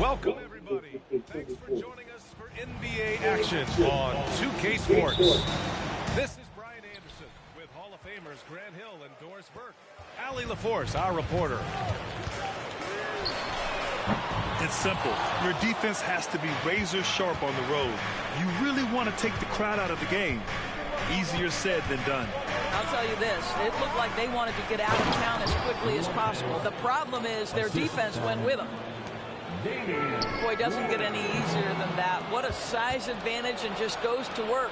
Welcome, everybody. Thanks for joining us for NBA action on 2K Sports. This is Brian Anderson with Hall of Famers Grant Hill and Doris Burke. Allie LaForce, our reporter. It's simple. Your defense has to be razor sharp on the road. You really want to take the crowd out of the game. Easier said than done. I'll tell you this, it looked like they wanted to get out of town as quickly as possible. The problem is their defense went with them. Boy, doesn't get any easier than that. What a size advantage, and just goes to work.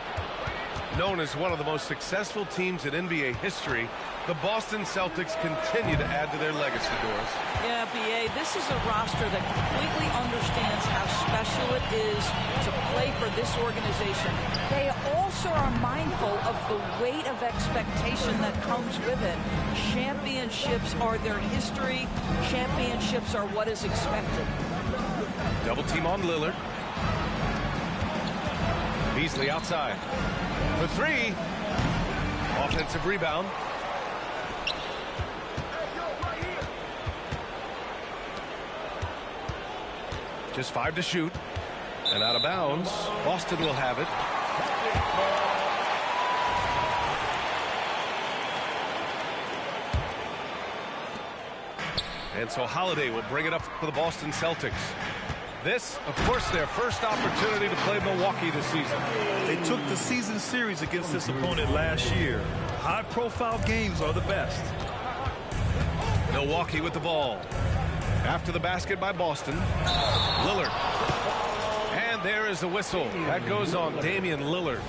Known as one of the most successful teams in NBA history, the Boston Celtics continue to add to their legacy, Doris. Yeah, B.A., this is a roster that completely understands how special it is to play for this organization. They also are mindful of the weight of expectation that comes with it. Championships are their history. Championships are what is expected. Double team on Lillard. Beasley outside. For three. Offensive rebound. Just 5 to shoot. And out of bounds. Boston will have it. And so Holiday will bring it up for the Boston Celtics. This, of course, their first opportunity to play Milwaukee this season. They took the season series against this opponent last year. High-profile games are the best. Milwaukee with the ball. After the basket by Boston. Lillard. And there is the whistle. That goes on Damian Lillard.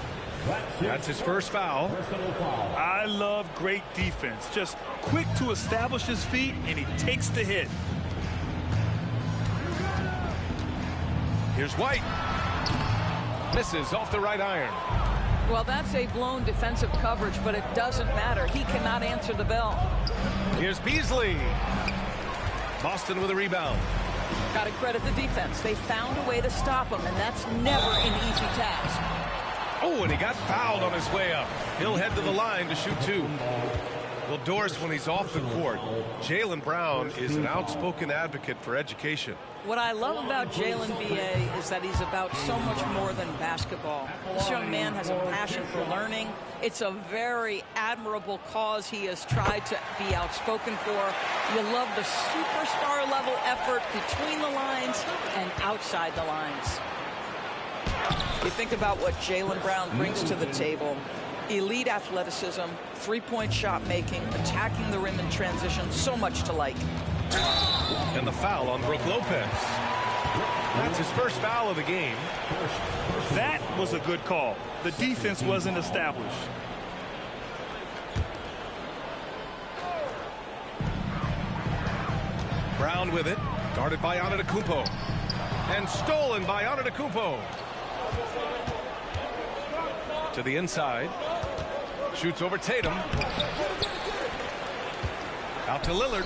That's his first foul. I love great defense. Just quick to establish his feet, and he takes the hit. Here's White. Misses off the right iron. Well, that's a blown defensive coverage, but it doesn't matter. He cannot answer the bell. Here's Beasley. Boston with a rebound. Got to credit the defense. They found a way to stop him, and that's never an easy task. Oh, and he got fouled on his way up. He'll head to the line to shoot 2. Well, Doris, when he's off the court, Jaylen Brown is an outspoken advocate for education. What I love about Jaylen, B.A., is that he's about so much more than basketball. This young man has a passion for learning. It's a very admirable cause he has tried to be outspoken for. You love the superstar level effort between the lines and outside the lines. You think about what Jaylen Brown brings to the table. Elite athleticism, three-point shot making, attacking the rim in transition, so much to like. And the foul on Brook Lopez. That's his first foul of the game. That was a good call. The defense wasn't established. Brown with it, guarded by Antetokounmpo. And stolen by Antetokounmpo. To the inside. Shoots over Tatum. Out to Lillard.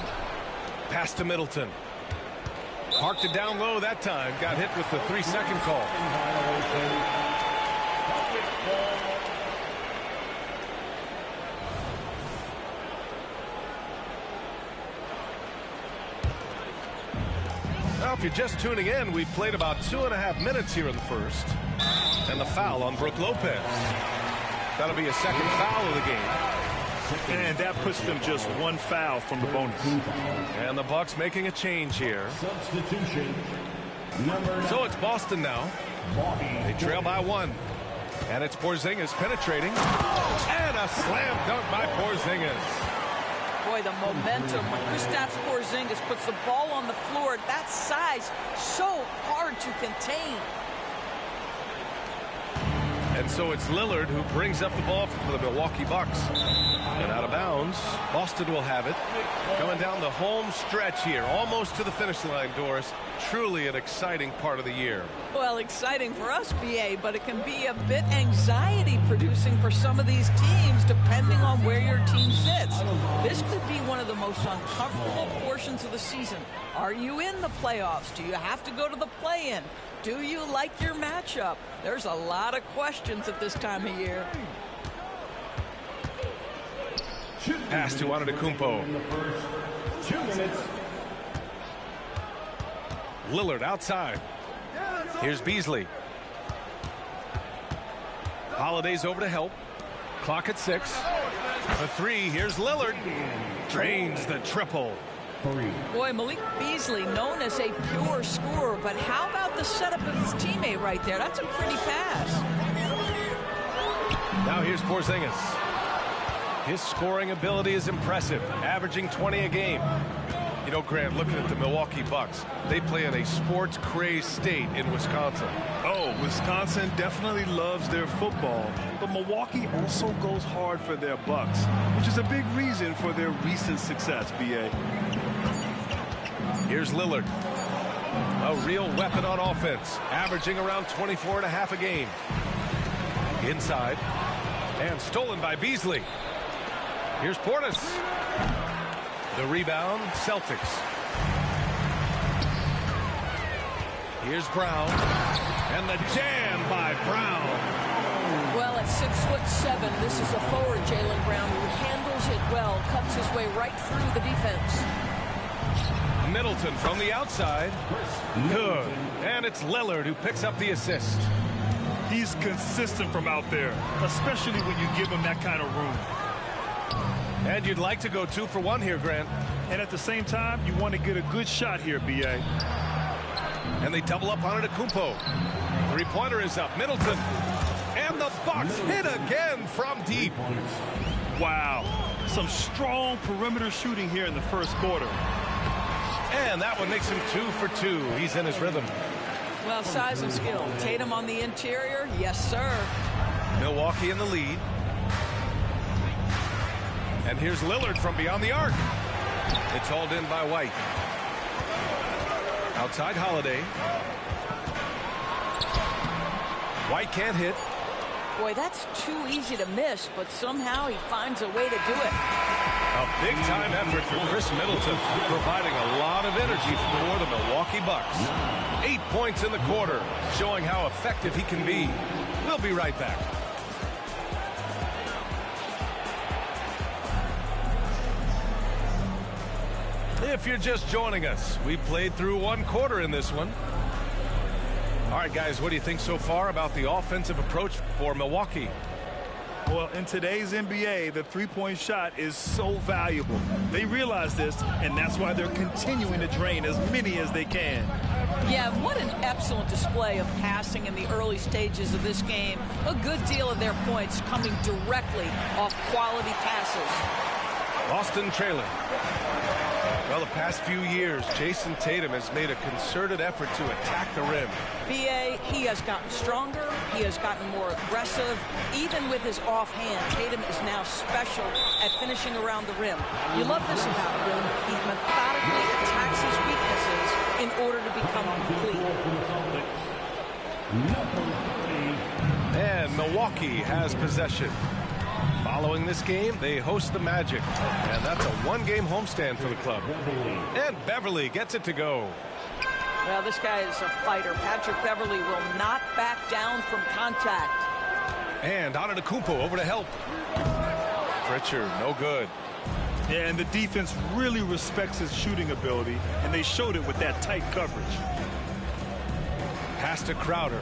Pass to Middleton. Parked it down low that time. Got hit with the 3-second call. Now, if you're just tuning in, we've played about 2.5 minutes here in the first. And the foul on Brook Lopez. That'll be a second foul of the game. And that puts them just 1 foul from the bonus. And the Bucks making a change here. Substitution. So it's Boston now. They trail by 1. And it's Porzingis penetrating. And a slam dunk by Porzingis. Boy, the momentum when Kristaps Porzingis puts the ball on the floor, that size, so hard to contain. And so it's Lillard who brings up the ball for the Milwaukee Bucks. And out of bounds, Boston will have it. Coming down the home stretch here, almost to the finish line, Doris. Truly an exciting part of the year. Well, exciting for us, BA, but it can be a bit anxiety-producing for some of these teams, depending on where your team sits. This could be one of the most uncomfortable portions of the season. Are you in the playoffs? Do you have to go to the play-in? Do you like your matchup? There's a lot of questions at this time of year. Pass to Antetokounmpo. 2 minutes. Lillard outside. Here's Beasley. Holiday's over to help. Clock at 6. The 3. Here's Lillard. Drains the triple. Boy, Malik Beasley, known as a pure scorer, but how about the setup of his teammate right there? That's a pretty pass. Now here's Porzingis. His scoring ability is impressive, averaging 20 a game. You know, Grant, looking at the Milwaukee Bucks, they play in a sports-crazed state in Wisconsin. Oh, Wisconsin definitely loves their football, but Milwaukee also goes hard for their Bucks, which is a big reason for their recent success, BA. Here's Lillard. A real weapon on offense, averaging around 24.5 a game. Inside, and stolen by Beasley. Here's Portis. The rebound, Celtics. Here's Brown. And the jam by Brown. Well, at 6'7", this is a forward, Jaylen Brown, who handles it well, cuts his way right through the defense. Middleton from the outside. Good. And it's Lillard who picks up the assist. He's consistent from out there, especially when you give him that kind of room. And you'd like to go 2 for 1 here, Grant. And at the same time, you want to get a good shot here, BA. And they double up on Antetokounmpo. Three-pointer is up. Middleton. And the Bucks hit again from deep. Wow. Some strong perimeter shooting here in the first quarter. And that one makes him 2 for 2. He's in his rhythm. Well, size and skill. Tatum on the interior. Yes, sir. Milwaukee in the lead. And here's Lillard from beyond the arc. It's hauled in by White. Outside Holiday. White can't hit. Boy, that's too easy to miss, but somehow he finds a way to do it. A big-time effort for Chris Middleton, providing a lot of energy for the Milwaukee Bucks. 8 points in the quarter, showing how effective he can be. We'll be right back. If you're just joining us, we played through 1 quarter in this one. All right, guys, what do you think so far about the offensive approach for Milwaukee? Well, in today's NBA, the three-point shot is so valuable. They realize this, and that's why they're continuing to drain as many as they can. Yeah, what an excellent display of passing in the early stages of this game. A good deal of their points coming directly off quality passes. Boston trailing. Well, the past few years, Jason Tatum has made a concerted effort to attack the rim. BA, he has gotten stronger. He has gotten more aggressive. Even with his offhand, Tatum is now special at finishing around the rim. You love this about him. He methodically attacks his weaknesses in order to become complete. And Milwaukee has possession. Following this game, they host the Magic, and that's a 1-game homestand for the club. And Beverly gets it to go. Well, this guy is a fighter. Patrick Beverly will not back down from contact. And Antetokounmpo over to help. Pritchard, no good. Yeah, and the defense really respects his shooting ability, and they showed it with that tight coverage. Pass to Crowder.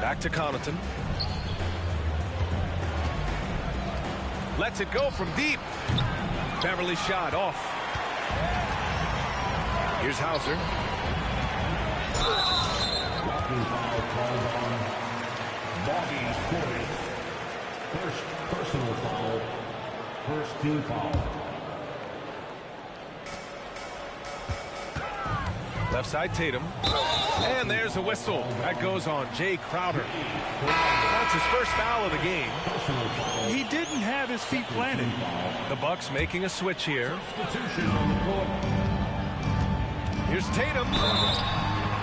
Back to Connaughton. Lets it go from deep. Beverly shot off. Here's Hauser. Bobby Portis. First personal foul. First team foul. Left side Tatum. And there's a whistle. That goes on Jay Crowder. That's his first foul of the game. He didn't have his feet planted. The Bucks making a switch here. Here's Tatum.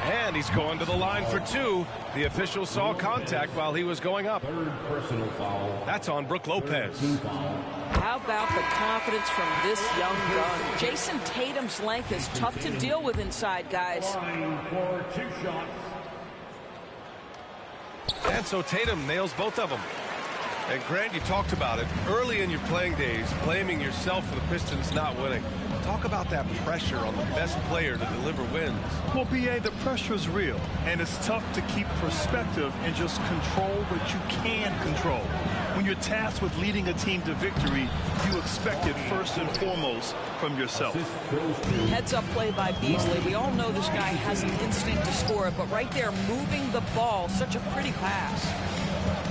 And he's going to the line for two. The official saw contact while he was going up. Third personal foul. That's on Brook Lopez. How about the confidence from this young gun? Jason Tatum's length is tough to deal with inside, guys. For 2 shots. And so Tatum nails both of them. And Grant, you talked about it early in your playing days, blaming yourself for the Pistons not winning. Talk about that pressure on the best player to deliver wins. Well, B.A., the pressure is real, and it's tough to keep perspective and just control what you can control. When you're tasked with leading a team to victory, you expect it first and foremost from yourself. Heads-up play by Beasley. We all know this guy has an instinct to score it, but right there, moving the ball, such a pretty pass.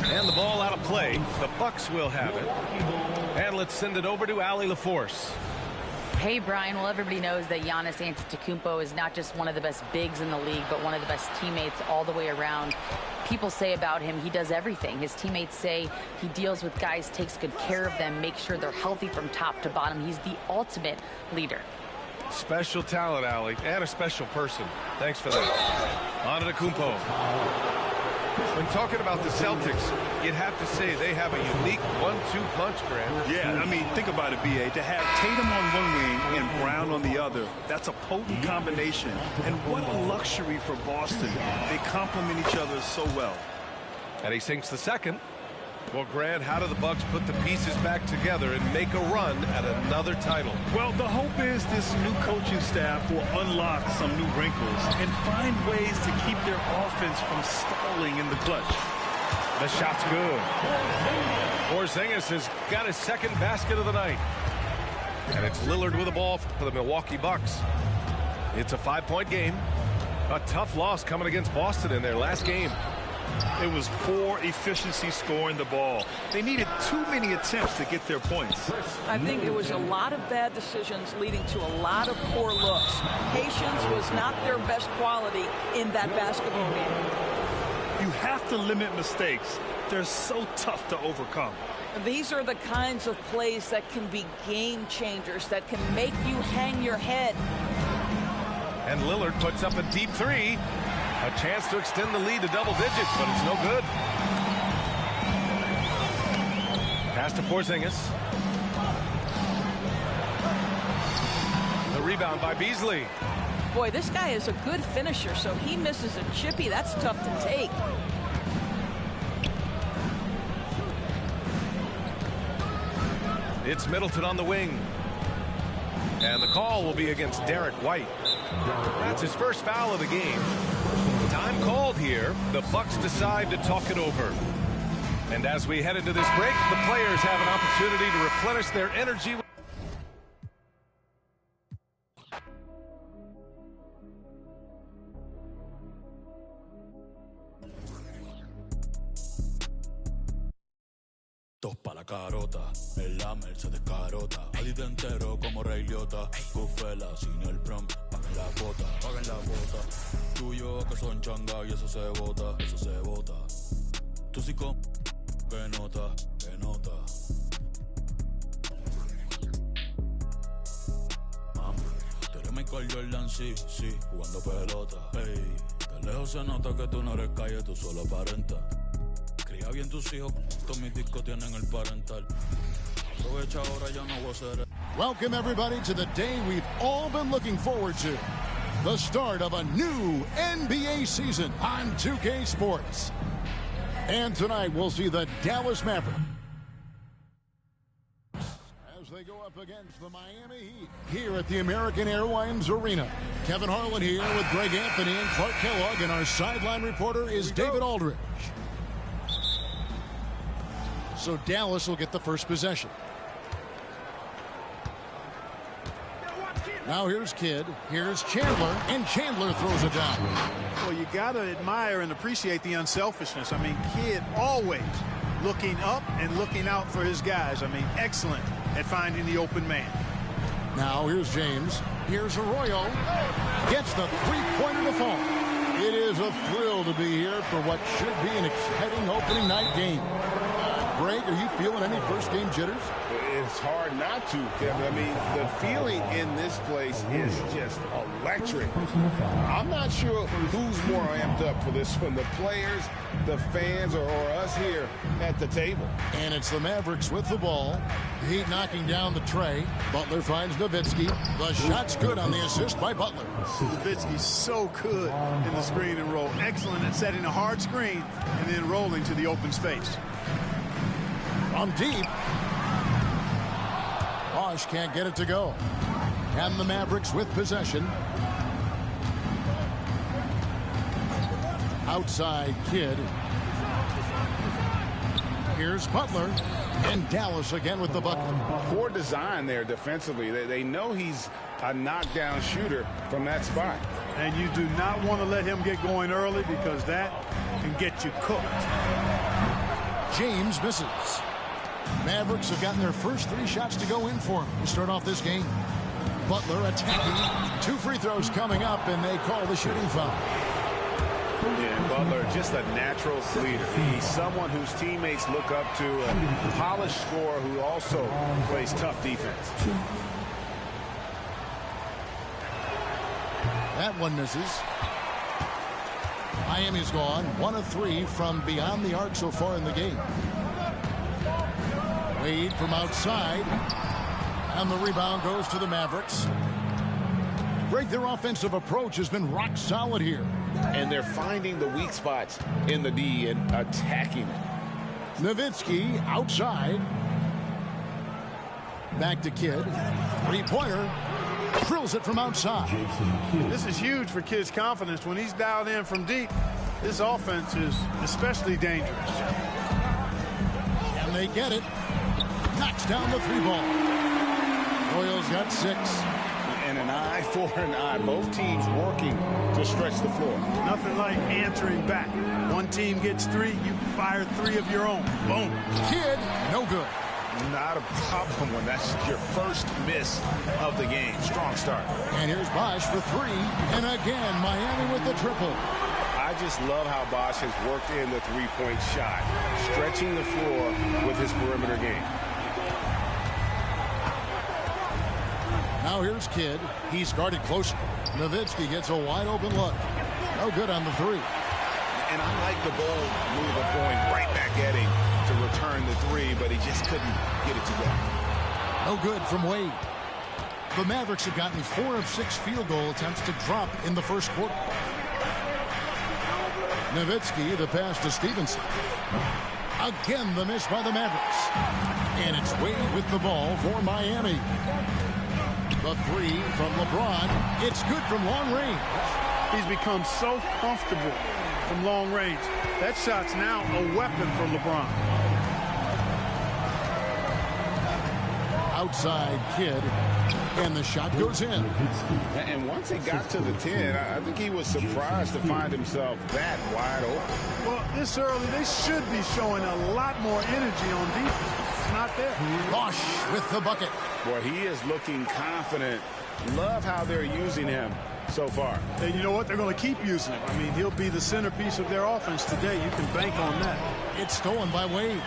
And the ball out of play. The Bucks will have it. And let's send it over to Allie LaForce. Hey, Brian. Well, everybody knows that Giannis Antetokounmpo is not just one of the best bigs in the league, but one of the best teammates all the way around. People say about him, he does everything. His teammates say he deals with guys, takes good care of them, makes sure they're healthy from top to bottom. He's the ultimate leader. Special talent, Allie, and a special person. Thanks for that. Antetokounmpo. When talking about the Celtics, you'd have to say they have a unique 1-2 punch, Grant. Yeah, I mean, think about it, B.A. To have Tatum on one wing and Brown on the other, that's a potent combination. And what a luxury for Boston. They complement each other so well. And he sinks the second. Well, Grant, how do the Bucks put the pieces back together and make a run at another title? Well, the hope is this new coaching staff will unlock some new wrinkles and find ways to keep their offense from stalling in the clutch. The shot's good. Porzingis has got his second basket of the night. And it's Lillard with the ball for the Milwaukee Bucks. It's a 5-point game. A tough loss coming against Boston in their last game. It was poor efficiency scoring the ball. They needed too many attempts to get their points. I think it was a lot of bad decisions leading to a lot of poor looks. Patience was not their best quality in that basketball game. You have to limit mistakes. They're so tough to overcome. These are the kinds of plays that can be game changers, that can make you hang your head. And Lillard puts up a deep three. A chance to extend the lead to double digits, but it's no good. Pass to Porzingis. The rebound by Beasley. Boy, this guy is a good finisher, so he misses a chippy. That's tough to take. It's Middleton on the wing. And the call will be against Derek White. That's his first foul of the game. Time called here. The Bucks decide to talk it over. And as we head into this break, the players have an opportunity to replenish their energy. Dos pa' la carota, el Lamer se descarota. Adito entero como Rey Liotta. Cufela sin el prom, paguen la cuota, paguen la cuota. Tú y yo que son changa y eso se bota, eso se bota. Tú sí con, que nota, que nota. Tú eres Michael Jordan, sí, sí, jugando pelota. Ey, de lejos se nota que tú no eres calle, tú solo aparentas. Cría bien tus hijos, todos mis discos tienen el parental. Aprovecha ahora, ya no voy a ser. Welcome everybody to the day we've all been looking forward to. The start of a new NBA season on 2K Sports. And tonight we'll see the Dallas Mavericks as they go up against the Miami Heat here at the American Airlines Arena. Kevin Harlan here with Greg Anthony and Clark Kellogg, and our sideline reporter is David Aldridge. So Dallas will get the first possession. Now here's Kidd, here's Chandler, and Chandler throws it down. Well, you got to admire and appreciate the unselfishness. I mean, Kidd always looking up and looking out for his guys. I mean, excellent at finding the open man. Now here's James. Here's Arroyo. Gets the three-pointer to fall. It is a thrill to be here for what should be an exciting opening night game. Greg, are you feeling any first-game jitters? It's hard not to, Kevin. I mean, the feeling in this place is just electric. I'm not sure who's more amped up for this one, the players, the fans, or us here at the table. And it's the Mavericks with the ball. Heat knocking down the tray. Butler finds Nowitzki. The shot's good on the assist by Butler. Nowitzki's so good in the screen and roll. Excellent at setting a hard screen and then rolling to the open space. From deep. Bosch can't get it to go. And the Mavericks with possession. Outside Kidd. Here's Butler. And Dallas again with the bucket. Poor design there defensively. They know he's a knockdown shooter from that spot. And you do not want to let him get going early because that can get you cooked. James misses. Mavericks have gotten their first 3 shots to go in for him to start off this game. Butler attacking. 2 free throws coming up, and they call the shooting foul. Yeah, and Butler, just a natural leader. He's someone whose teammates look up to, a polished scorer who also plays tough defense. That one misses. Miami's gone 1 of 3 from beyond the arc so far in the game. Wade from outside. And the rebound goes to the Mavericks. Greg, their offensive approach has been rock solid here. And they're finding the weak spots in the D and attacking it. Nowitzki outside. Back to Kidd. 3-pointer. Drills it from outside. This is huge for Kidd's confidence. When he's dialed in from deep, this offense is especially dangerous. And they get it. Knocks down the 3-ball. Royals got 6. And an eye for an eye. Both teams working to stretch the floor. Nothing like answering back. One team gets 3, you fire 3 of your own. Boom. Kidd, no good. Not a problem when that's your first miss of the game. Strong start. And here's Bosch for 3. And again, Miami with the triple. I just love how Bosch has worked in the 3-point shot, stretching the floor with his perimeter game. Now here's Kidd. He's guarded closely. Nowitzki gets a wide open look. No good on the 3. And I like the bold move of going right back at him to return the 3, but he just couldn't get it to go. No good from Wade. The Mavericks have gotten 4 of 6 field goal attempts to drop in the first quarter. Nowitzki, the pass to Stevenson. Again, the miss by the Mavericks. And it's Wade with the ball for Miami. The 3 from LeBron. It's good from long range. He's become so comfortable from long range. That shot's now a weapon for LeBron. Outside Kidd. And the shot goes in. And once he got to the 10, I think he was surprised to find himself that wide open. Well, this early, they should be showing a lot more energy on defense. It's not there. Bosch with the bucket. Boy, he is looking confident. Love how they're using him so far. And you know what? They're going to keep using him. I mean, he'll be the centerpiece of their offense today. You can bank on that. It's stolen by Wade.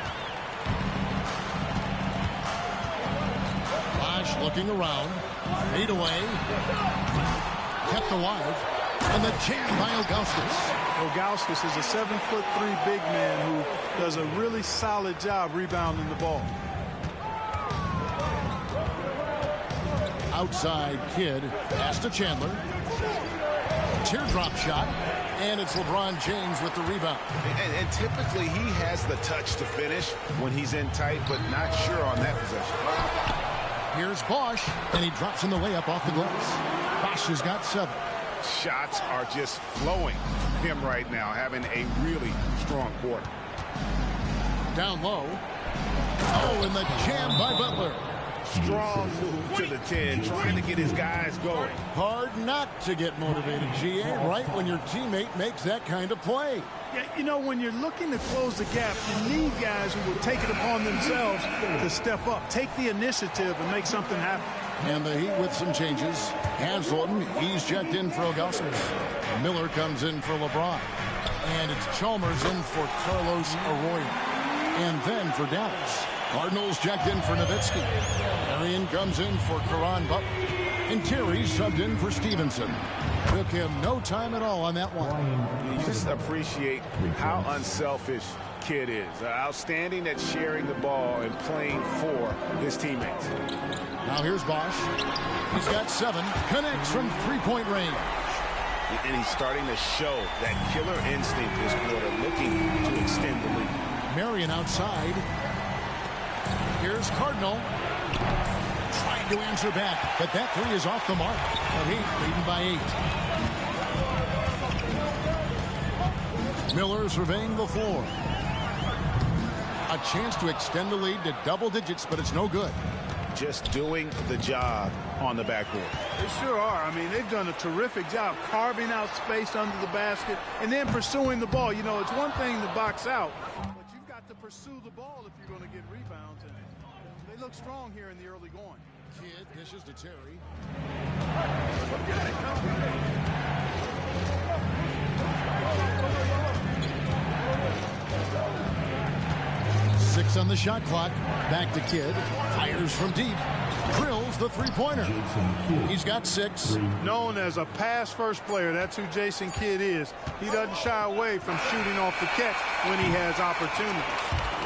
Bosch looking around. Fade away. Kept alive. And the jam by Ilgauskas. Ilgauskas is a 7'3" big man who does a really solid job rebounding the ball. Outside Kidd. Pass to Chandler. Teardrop shot. And it's LeBron James with the rebound. And typically he has the touch to finish when he's in tight, but not sure on that possession. Here's Bosch. And he drops in the layup off the glass. Bosch has got 7. Shots are just flowing from him right now, having a really strong quarter. Down low. Oh, and the jam by Butler. Strong move to the 10, trying to get his guys going. Hard not to get motivated, GA, right when your teammate makes that kind of play. Yeah, you know, when you're looking to close the gap, you need guys who will take it upon themselves to step up, take the initiative, and make something happen. And the Heat with some changes. Haslam, he's checked in for Augustus. Miller comes in for LeBron. And it's Chalmers in for Carlos Arroyo. And then for Dallas, Cardinals checked in for Nowitzki. Marion comes in for Caron Butler. And Terry subbed in for Stevenson. Took him no time at all on that one. You just appreciate how unselfish Kidd is. Outstanding at sharing the ball and playing for his teammates. Now here's Bosch. He's got 7. Connects from three-point range. And he's starting to show that killer instinct this quarter, looking to extend the lead. Marion outside. Here's Cardinal. Trying to answer back, but that 3 is off the mark. The Heat leading by 8. Miller surveying the floor. A chance to extend the lead to double digits, but it's no good. Just doing the job on the backboard. They sure are. I mean, they've done a terrific job carving out space under the basket and then pursuing the ball. You know, it's one thing to box out, but you've got to pursue the ball if you're going to get rebounds. And they look strong here in the early going. Kidd dishes to Terry. 6 on the shot clock. Back to Kidd. Fires from deep. Drills the three-pointer. He's got 6. Known as a pass-first player, that's who Jason Kidd is. He doesn't shy away from shooting off the catch when he has opportunity.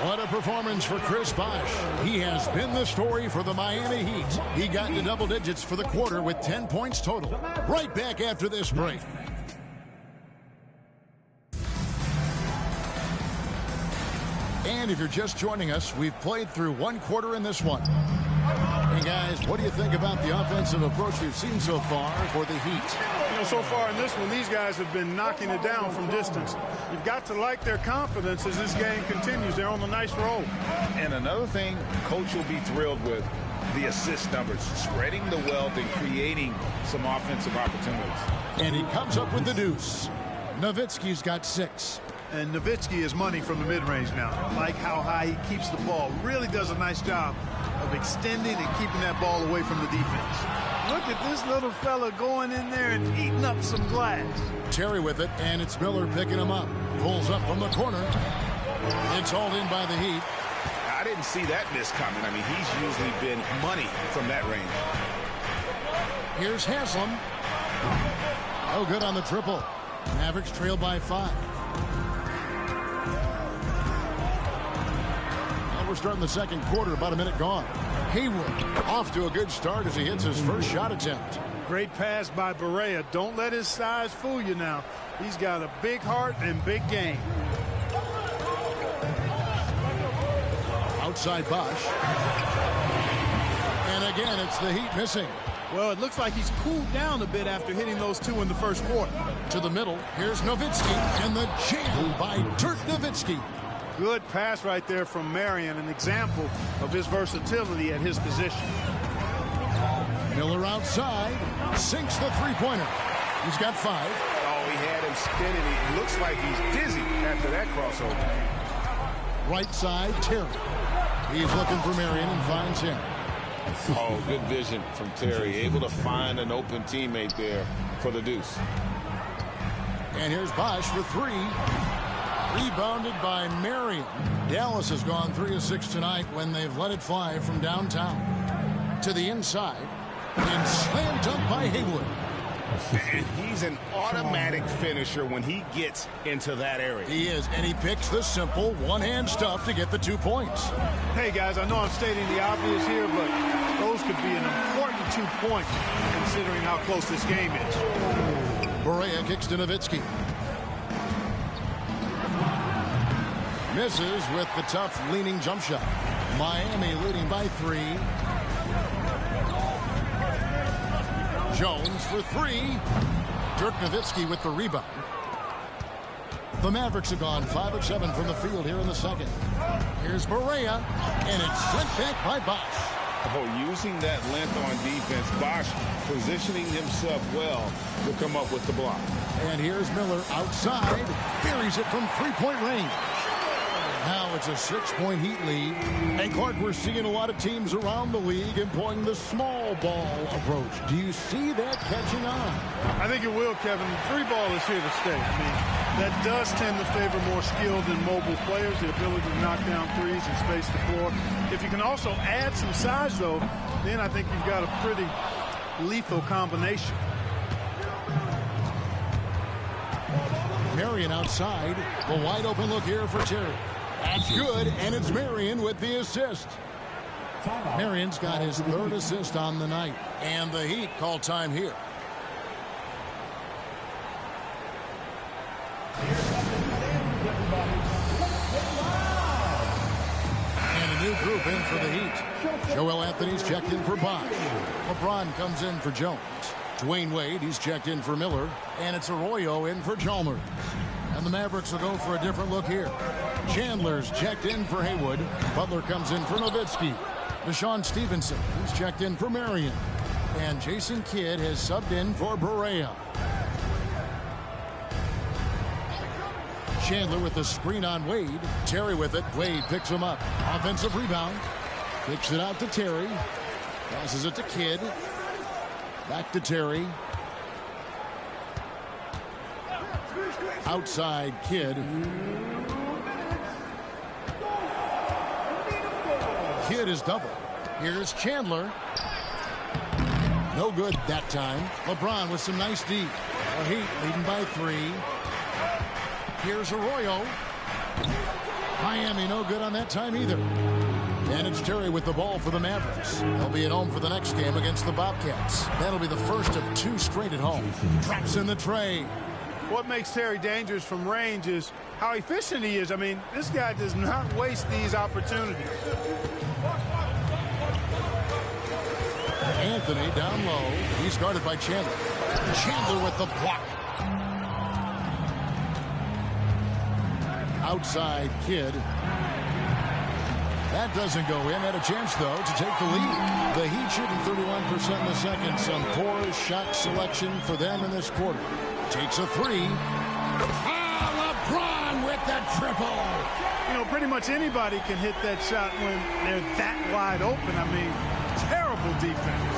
What a performance for Chris Bosh. He has been the story for the Miami Heat. He got into double digits for the quarter with 10 points total. Right back after this break. And if you're just joining us, we've played through 1 quarter in this one. Hey guys, what do you think about the offensive approach we've seen so far for the Heat? You know, so far in this one, these guys have been knocking it down from distance. You've got to like their confidence as this game continues. They're on a nice roll. And another thing Coach will be thrilled with, the assist numbers, spreading the wealth and creating some offensive opportunities. And he comes up with the deuce. Nowitzki's got 6. And Nowitzki is money from the mid-range now. I like how high he keeps the ball. Really does a nice job of extending and keeping that ball away from the defense. Look at this little fella going in there and eating up some glass. Terry with it, and it's Miller picking him up. Pulls up from the corner. It's hauled in by the Heat. I didn't see that miss coming. I mean, he's usually been money from that range. Here's Haslam. No good on the triple. Mavericks trail by 5. We're starting the second quarter, about a minute gone. Hayward off to a good start as he hits his first shot attempt. Great pass by Barea. Don't let his size fool you now. He's got a big heart and big game. Outside Bosch. And again, it's the Heat missing. Well, it looks like he's cooled down a bit after hitting those 2 in the first quarter. To the middle, here's Nowitzki, and the jam by Dirk Nowitzki. Good pass right there from Marion, an example of his versatility at his position. Miller outside, sinks the three-pointer. He's got 5. Oh, he had him spinning. It looks like he's dizzy after that crossover. Right side, Terry. He's looking for Marion and finds him. Oh, good vision from Terry. Able to find an open teammate there for the deuce. And here's Bosch for 3. Rebounded by Marion. Dallas has gone 3 of 6 tonight when they've let it fly from downtown. To the inside. And slam dunk by Hayward. And he's an automatic finisher when he gets into that area. He is, and he picks the simple one-hand stuff to get the 2 points. Hey, guys, I know I'm stating the obvious here, but those could be an important 2 points considering how close this game is. Barea kicks to Nowitzki. Misses with the tough leaning jump shot. Miami leading by 3. Jones for 3. Dirk Nowitzki with the rebound. The Mavericks have gone 5 of 7 from the field here in the second. Here's Barea, and it's sent back by Bosch. Oh, using that length on defense, Bosch positioning himself well to come up with the block. And here's Miller outside. Buries it from three-point range. Now it's a 6-point Heat lead. And Clark, we're seeing a lot of teams around the league employing the small ball approach. Do you see that catching on? I think it will, Kevin. Three ball is here to stay. I mean, that does tend to favor more skilled and mobile players, the ability to knock down threes and space the floor. If you can also add some size, though, then I think you've got a pretty lethal combination. Marion outside. The wide open look here for Terry. That's good, and it's Marion with the assist. Marion's got his third assist on the night. And the Heat call time here. And a new group in for the Heat. Joel Anthony's checked in for Bosch. LeBron comes in for Jones. Dwayne Wade, he's checked in for Miller. And it's Arroyo in for Chalmers. And the Mavericks will go for a different look here. Chandler's checked in for Haywood. Butler comes in for Nowitzki. Deshaun Stevenson, he's checked in for Marion. And Jason Kidd has subbed in for Berea. Chandler with the screen on Wade. Terry with it. Wade picks him up. Offensive rebound. Kicks it out to Terry. Passes it to Kidd. Back to Terry. Outside Kidd. Kidd is double. Here's Chandler. No good that time. LeBron with some nice D. The Heat leading by 3. Here's Arroyo. Miami no good on that time either. And it's Terry with the ball for the Mavericks. They'll be at home for the next game against the Bobcats. That'll be the first of 2 straight at home. Traps in the tray. What makes Terry dangerous from range is how efficient he is. I mean, this guy does not waste these opportunities. Anthony down low. He's guarded by Chandler. Chandler with the block. Outside Kidd. That doesn't go in. Had a chance, though, to take the lead. The Heat shooting 31% in the second. Some poor shot selection for them in this quarter. Takes a 3. LeBron with the triple. You know, pretty much anybody can hit that shot when they're that wide open. I mean, terrible defense.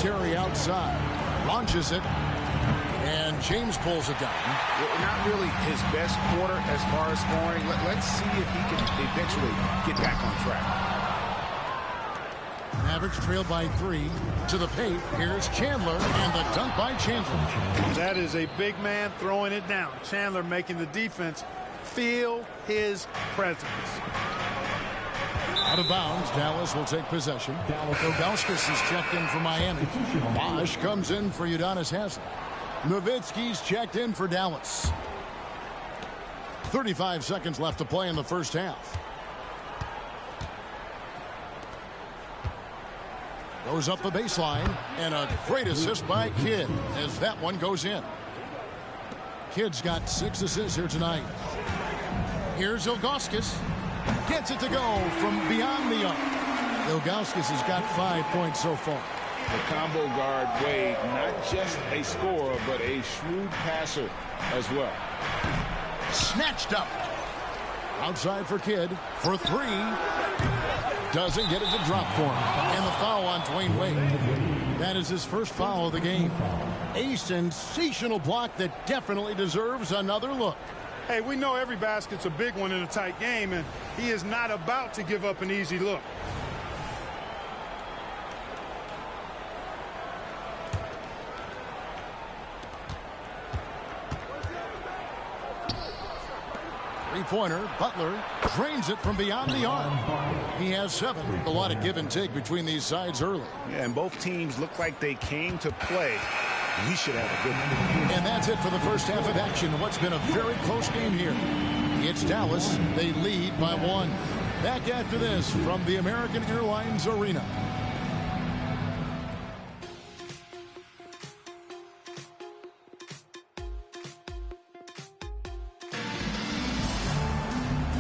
Terry outside. Launches it. And James pulls it down. Not really his best quarter as far as scoring. Let's see if he can eventually get back on track. Mavericks trailed by 3 to the paint. Here's Chandler, and the dunk by Chandler. That is a big man throwing it down. Chandler making the defense feel his presence. Out of bounds, Dallas will take possession. Ilgauskas is checked in for Miami. Bosch comes in for Udonis Haslem. Nowitzki's checked in for Dallas. 35 seconds left to play in the first half. Goes up the baseline, and a great assist by Kidd as that one goes in. Kidd's got 6 assists here tonight. Here's Ilgauskas. Gets it to go from beyond the arc. Ilgauskas has got 5 points so far. The combo guard Wade, not just a scorer, but a shrewd passer as well. Snatched up. Outside for Kidd for 3. Doesn't get it to drop for him. And the foul on Dwayne Wade. That is his first foul of the game. A sensational block that definitely deserves another look. Hey, we know every basket's a big one in a tight game, and he is not about to give up an easy look. Three-pointer, Butler drains it from beyond the arc. He has 7. A lot of give and take between these sides early. Yeah, and both teams look like they came to play. We should have a good one. And that's it for the first half of action. What's been a very close game here. It's Dallas. They lead by 1. Back after this from the American Airlines Arena.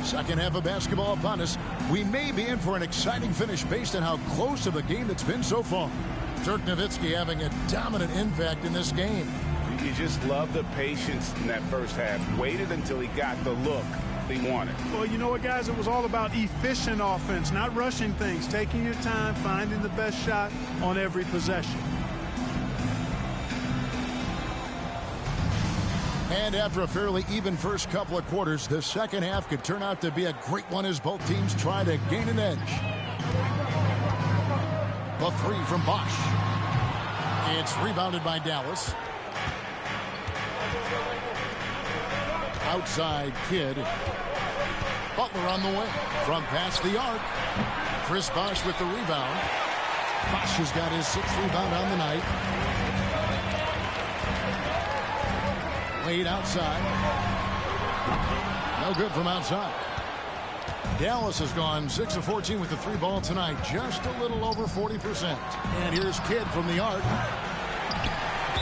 Second half of basketball upon us. We may be in for an exciting finish based on how close to the game it's been so far. Dirk Nowitzki having a dominant impact in this game. You just love the patience in that first half. Waited until he got the look badly wanted. Well, you know what, guys? It was all about efficient offense, not rushing things, taking your time, finding the best shot on every possession. And after a fairly even first couple of quarters, the second half could turn out to be a great one as both teams try to gain an edge. The three from Bosch. It's rebounded by Dallas. Outside Kidd. Butler on the way from past the arc. Chris Bosch with the rebound. Bosch has got his 6th rebound on the night. Wade outside. No good from outside. Dallas has gone 6 of 14 with the 3 ball tonight. Just a little over 40%. And here's Kidd from the arc.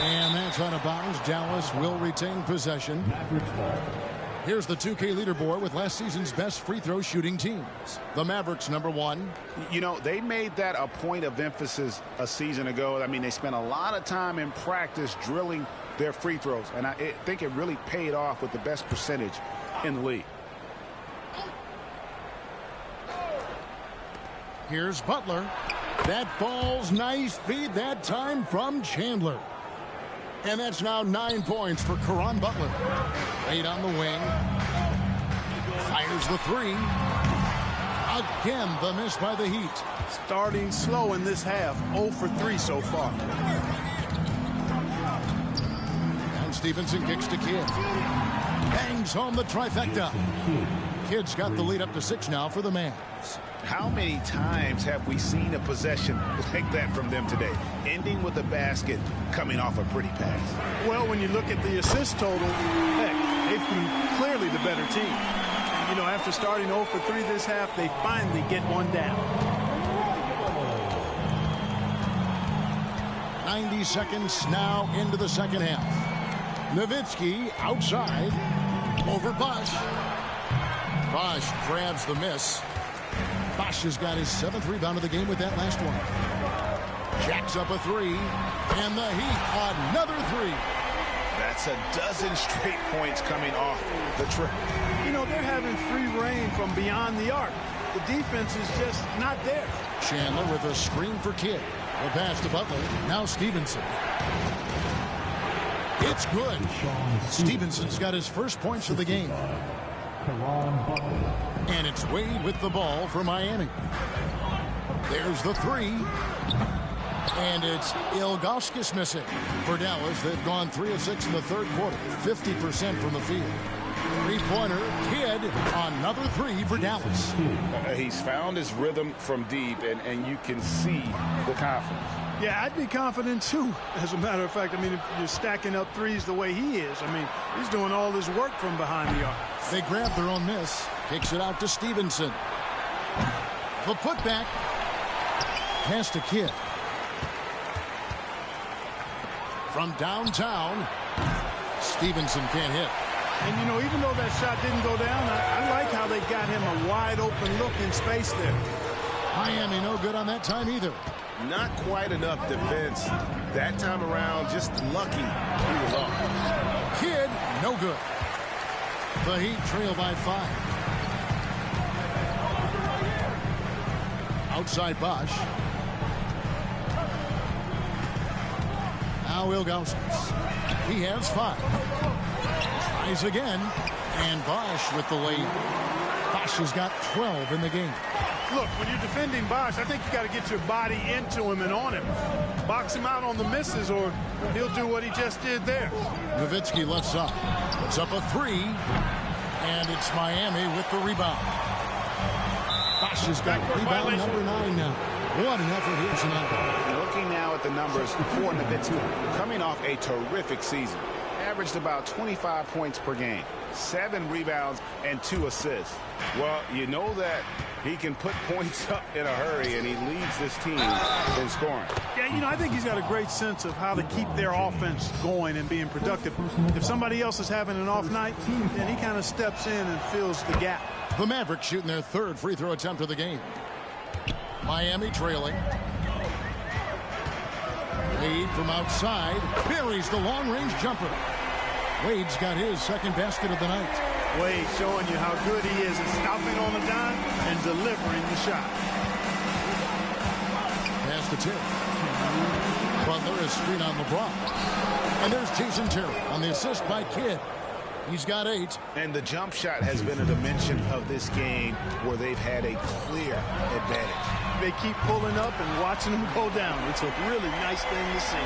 And that's out of bounds. Dallas will retain possession. Here's the 2K leaderboard with last season's best free throw shooting teams. The Mavericks, #1. You know, they made that a point of emphasis a season ago. I mean, they spent a lot of time in practice drilling their free throws, and I think it really paid off with the best percentage in the league. Here's Butler. That falls. Nice feed that time from Chandler. And that's now 9 points for Caron Butler. 8 on the wing. Fires the 3. Again, the miss by the Heat. Starting slow in this half. 0 for 3 so far. And Stevenson kicks to Kidd. Bangs home the trifecta. Kidd's got the lead up to 6 now for the Mavs. How many times have we seen a possession like that from them today, ending with a basket coming off a pretty pass? Well, when you look at the assist total, heck, they've been clearly the better team. You know, after starting 0 for 3 this half, they finally get one down. 90 seconds now into the second half. Nowitzki outside over Bosch. Bosch grabs the miss. Bosch has got his 7th rebound of the game with that last one. Jacks up a 3. And the Heat, another 3. That's a dozen straight points coming off the trip. You know, they're having free reign from beyond the arc. The defense is just not there. Chandler with a screen for Kidd. A pass to Butler. Now Stevenson. It's good. Stevenson's got his first points of the game. And it's Wade with the ball for Miami. There's the 3. And it's Ilgauskas missing. For Dallas, they've gone 3 of 6 in the third quarter. 50% from the field. 3-pointer, Kidd, another 3 for Dallas. He's found his rhythm from deep, and you can see the confidence. Yeah, I'd be confident too. As a matter of fact, I mean, if you're stacking up threes the way he is, I mean, he's doing all his work from behind the arc. They grab their own miss. Kicks it out to Stevenson. The putback. Pass to Kidd. From downtown, Stevenson can't hit. And, you know, even though that shot didn't go down, I like how they got him a wide open look in space there. Miami no good on that time either. Not quite enough defense that time around. Just lucky he was off. Kidd, no good. The Heat trail by 5. Outside Bosch. Now Ilgauskas. He has 5. Tries again. And Bosch with the lead. Bosch has got 12 in the game. Look, when you're defending Bosch, I think you got to get your body into him and on him. Box him out on the misses, or he'll do what he just did there. Nowitzki left side. Puts up a 3. And it's Miami with the rebound. Bosch has got rebound number 9 now. What an effort here tonight. Looking now at the numbers for Nowitzki, coming off a terrific season. Averaged about 25 points per game, 7 rebounds, and 2 assists. Well, you know that he can put points up in a hurry, and he leads this team in scoring. Yeah, you know, I think he's got a great sense of how to keep their offense going and being productive. If somebody else is having an off night, then he kind of steps in and fills the gap. The Mavericks shooting their 3rd free throw attempt of the game. Miami trailing. Wade from outside buries the long-range jumper. Wade's got his 2nd basket of the night. Wade showing you how good he is at stopping on the dime and delivering the shot. Pass to Terry. Butler is screen on LeBron. And there's Jason Terry on the assist by Kidd. He's got 8. And the jump shot has been a dimension of this game where they've had a clear advantage. They keep pulling up and watching them go down. It's a really nice thing to see.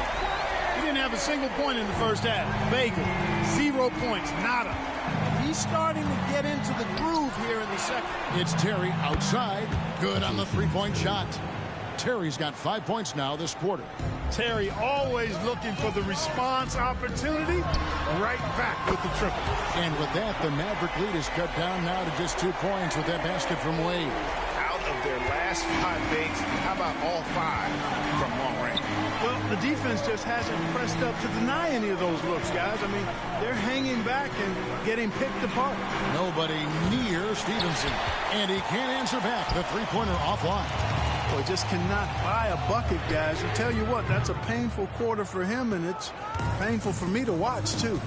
He didn't have a single point in the first half. Bagel, 0 points, nada. He's starting to get into the groove here in the second. It's Terry outside. Good on the three-point shot. Terry's got 5 points now this quarter. Terry always looking for the response opportunity. Right back with the triple. And with that, the Maverick lead is cut down now to just 2 points with that basket from Wade. Out of their last 5 makes, how about all 5 from long range? Well, the defense just hasn't pressed up to deny any of those looks, guys. I mean, they're hanging back and getting picked apart. Nobody near Stevenson. And he can't answer back. The three-pointer offline. Boy, just cannot buy a bucket, guys. I tell you what, that's a painful quarter for him, and it's painful for me to watch, too.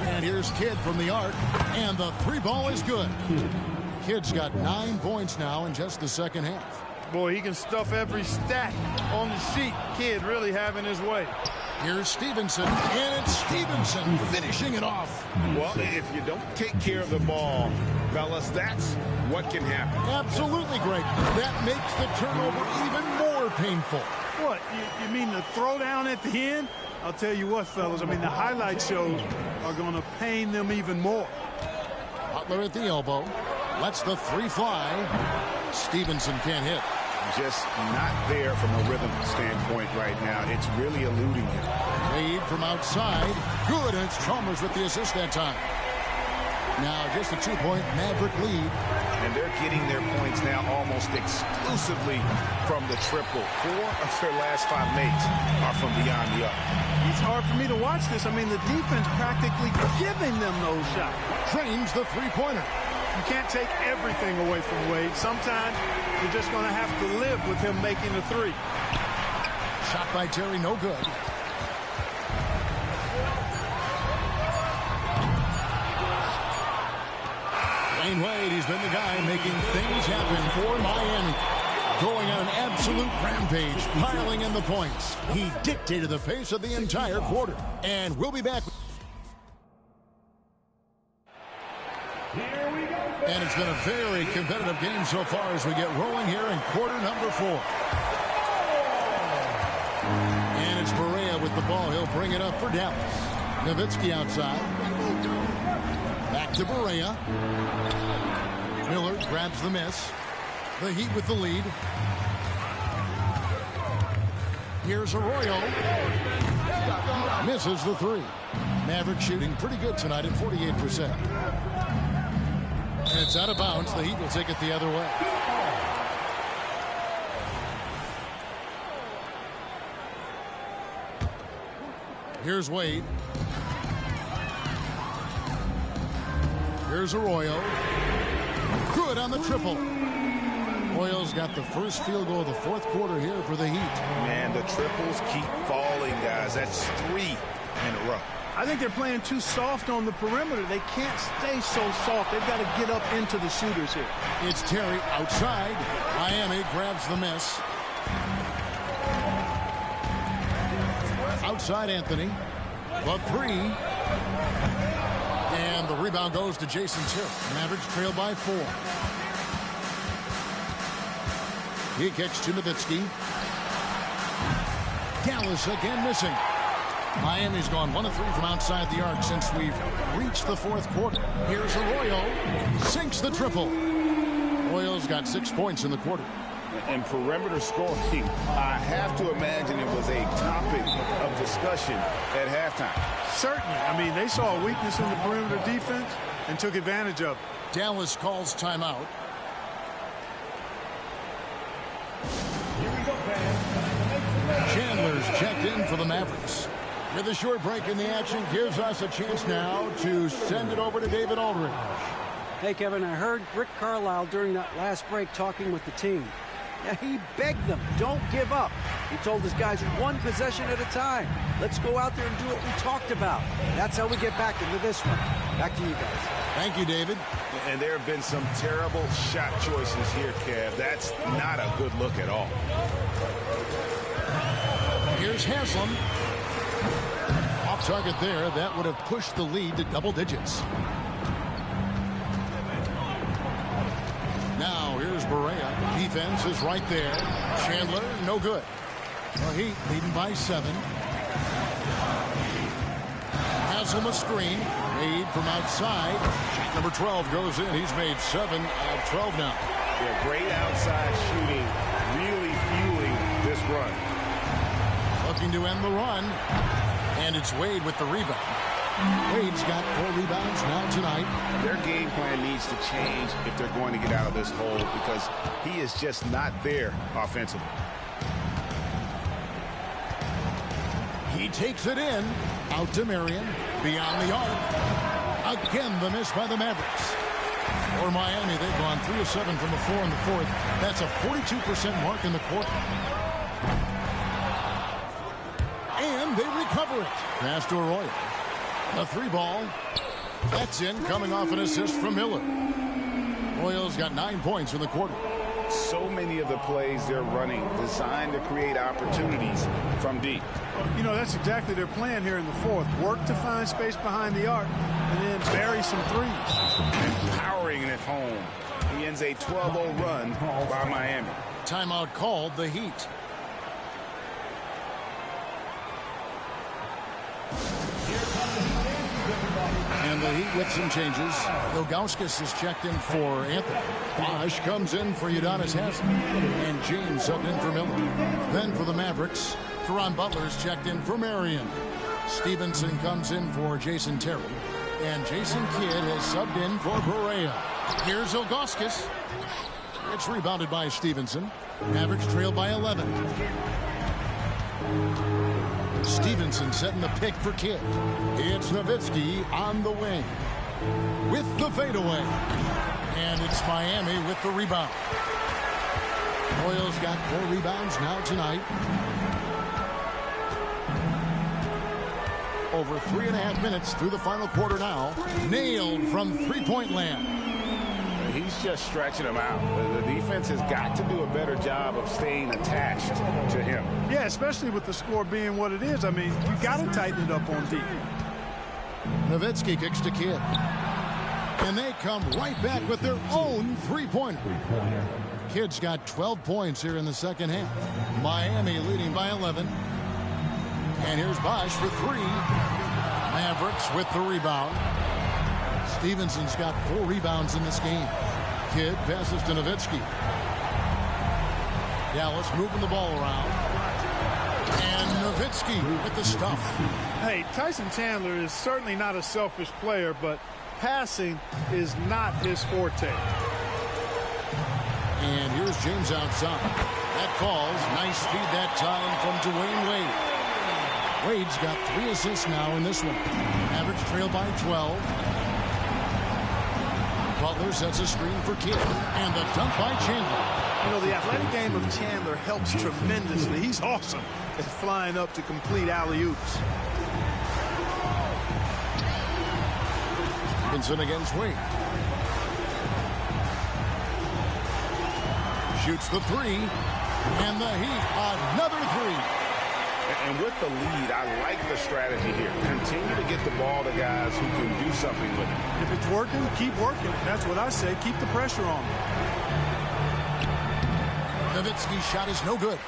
And here's Kidd from the arc, and the 3-ball is good. Kidd's got 9 points now in just the second half. Boy, he can stuff every stat on the sheet. Kidd really having his way. Here's Stevenson, and it's Stevenson finishing it off. Well, if you don't take care of the ball, fellas, that's what can happen. Absolutely great. That makes the turnover even more painful. What, you mean the throwdown at the end? I'll tell you what, fellas, I mean, the highlight shows are going to pain them even more. Butler at the elbow. Lets the 3 fly. Stevenson can't hit. Just not there from a rhythm standpoint right now. It's really eluding him. Wade from outside. Good, and it's Chalmers with the assist that time. Now just a 2-point Maverick lead. And they're getting their points now almost exclusively from the triple. 4 of their last 5 makes are from beyond the arc. It's hard for me to watch this. I mean, the defense practically giving them those shots. Drains the three-pointer. You can't take everything away from Wade. Sometimes you're just going to have to live with him making the 3. Shot by Terry, no good. Dwayne Wade, he's been the guy making things happen for Miami. Going on an absolute rampage, piling in the points. He dictated the pace of the entire quarter. And we'll be back. And it's been a very competitive game so far as we get rolling here in quarter number 4. And it's Barea with the ball. He'll bring it up for Dallas. Nowitzki outside. Back to Barea. Miller grabs the miss. The Heat with the lead. Here's Arroyo. Misses the 3. Maverick shooting pretty good tonight at 48%. And it's out of bounds. The Heat will take it the other way. Here's Wade. Here's Arroyo. Good on the triple. Arroyo's got the first field goal of the 4th quarter here for the Heat. Man, the triples keep falling, guys. That's 3 in a row. I think they're playing too soft on the perimeter. They can't stay so soft. They've got to get up into the shooters here. It's Terry outside. Miami grabs the miss. Outside Anthony. The 3. And the rebound goes to Jason Terry. Mavericks trail by 4. He kicks to Nowitzki. Dallas again missing. Miami's gone 1 of 3 from outside the arc since we've reached the 4th quarter. Here's Arroyo. Sinks the triple. Arroyo's got 6 points in the quarter. And perimeter scoring, I have to imagine it was a topic of discussion at halftime. Certainly. I mean, they saw a weakness in the perimeter defense and took advantage of it. Dallas calls timeout. Chandler's checked in for the Mavericks. With a short break in the action, gives us a chance now to send it over to David Aldridge. Hey, Kevin, I heard Rick Carlisle during that last break talking with the team. Yeah, he begged them, don't give up. He told his guys 1 possession at a time. Let's go out there and do what we talked about. That's how we get back into this one. Back to you guys. Thank you, David. And there have been some terrible shot choices here, Kev. That's not a good look at all. Here's Haslam. Off target there. That would have pushed the lead to double digits. Now here's Berea. Defense is right there. Chandler, no good. The Heat leading by 7. Haslam a screen. Made from outside. Shot number 12 goes in. He's made 7 out of 12 now. Yeah, great outside shooting. Really fueling this run. Looking to end the run. And it's Wade with the rebound. Wade's got 4 rebounds now tonight. Their game plan needs to change if they're going to get out of this hole because he is just not there offensively. He takes it in. Out to Marion. Beyond the arc. Again, the miss by the Mavericks. For Miami, they've gone 3 of 7 from the floor in the fourth. That's a 42% mark in the quarter. And they recover it. Pass to Arroyo. A 3-ball. That's in, coming off an assist from Miller. Arroyo's got 9 points in the quarter. So many of the plays they're running designed to create opportunities from deep. You know, that's exactly their plan here in the fourth. Work to find space behind the arc and then bury some threes. Powering it home. He ends a 12-0 run by Miami. Timeout called, the Heat. And the Heat with some changes. Ilgauskas is checked in for Anthony. Bosch comes in for Udonis Haslam. And James subbed in for Miller. Then for the Mavericks, Caron Butler is checked in for Marion. Stevenson comes in for Jason Terry. And Jason Kidd has subbed in for Berea. Here's Ilgauskas. It's rebounded by Stevenson. Mavericks trail by 11. Stevenson setting the pick for Kidd. It's Nowitzki on the wing with the fadeaway. And it's Miami with the rebound. Royals got 4 rebounds now tonight. Over 3.5 minutes through the final quarter now. Nailed from three-point land. He's just stretching them out. The defense has got to do a better job of staying attached to him. Yeah, especially with the score being what it is. I mean, you got to tighten it up on deep. Nowitzki kicks to Kidd. And they come right back with their own three-pointer. Kidd's got 12 points here in the second half. Miami leading by 11. And here's Bosch for 3. Mavericks with the rebound. Stevenson's got 4 rebounds in this game. Kidd passes to Nowitzki. Dallas moving the ball around. And Nowitzki with the stuff. Hey, Tyson Chandler is certainly not a selfish player, but passing is not his forte. And here's James outside. That falls. Nice feed that time from Dwayne Wade. Wade's got 3 assists now in this one. Average trail by 12. Butler sets a screen for Kidd. And the dunk by Chandler. You know, the athletic game of Chandler helps tremendously. He's awesome at flying up to complete alley-oops. Stevenson against Wade. Shoots the 3. And the Heat, another 3. And with the lead, I like the strategy here. Continue to get the ball to guys who can do something with it. If it's working, keep working. That's what I say. Keep the pressure on. Nowitzki's shot is no good.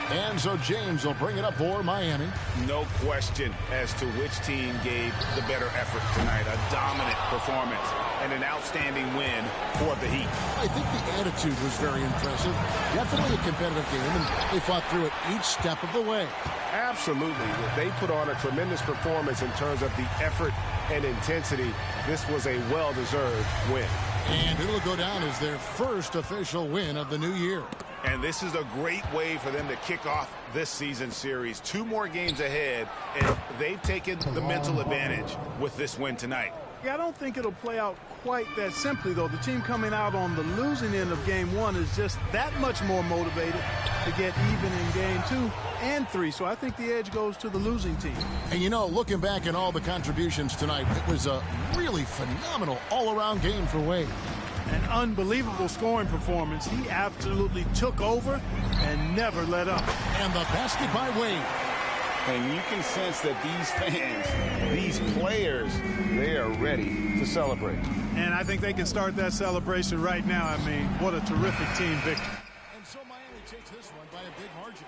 And so James will bring it up for Miami. No question as to which team gave the better effort tonight. A dominant performance and an outstanding win for the Heat. I think the attitude was very impressive. Definitely a competitive game, and they fought through it each step of the way. Absolutely. They put on a tremendous performance in terms of the effort and intensity. This was a well-deserved win. And it'll go down as their first official win of the new year. And this is a great way for them to kick off this season series. 2 more games ahead, and they've taken the mental advantage with this win tonight. Yeah, I don't think it'll play out quite that simply, though. The team coming out on the losing end of game 1 is just that much more motivated to get even in game 2 and 3. So I think the edge goes to the losing team. And, you know, looking back at all the contributions tonight, it was a really phenomenal all-around game for Wade. An unbelievable scoring performance. He absolutely took over and never let up. And the basket by Wade. And you can sense that these fans, these players, they are ready to celebrate. And I think they can start that celebration right now. I mean, what a terrific team victory. And so Miami takes this one by a big margin.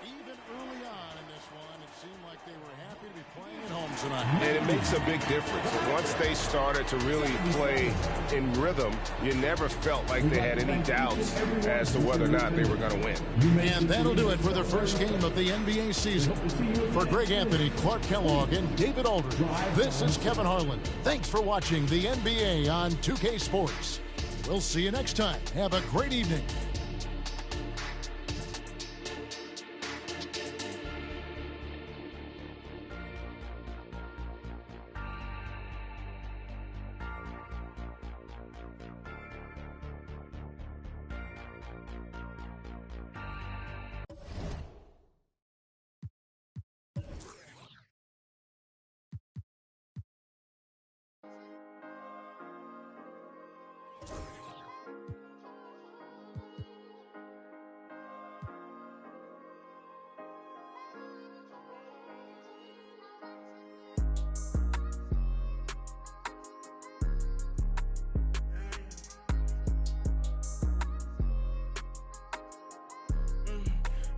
Even early on in this one, it seemed like they were happy to be playing at home tonight. And it makes a big difference. Once they started to really play in rhythm, you never felt like they had any doubts as to whether or not they were going to win. And that'll do it for the first game of the NBA season. For Greg Anthony, Clark Kellogg, and David Aldridge, this is Kevin Harlan. Thanks for watching the NBA on 2K Sports. We'll see you next time. Have a great evening.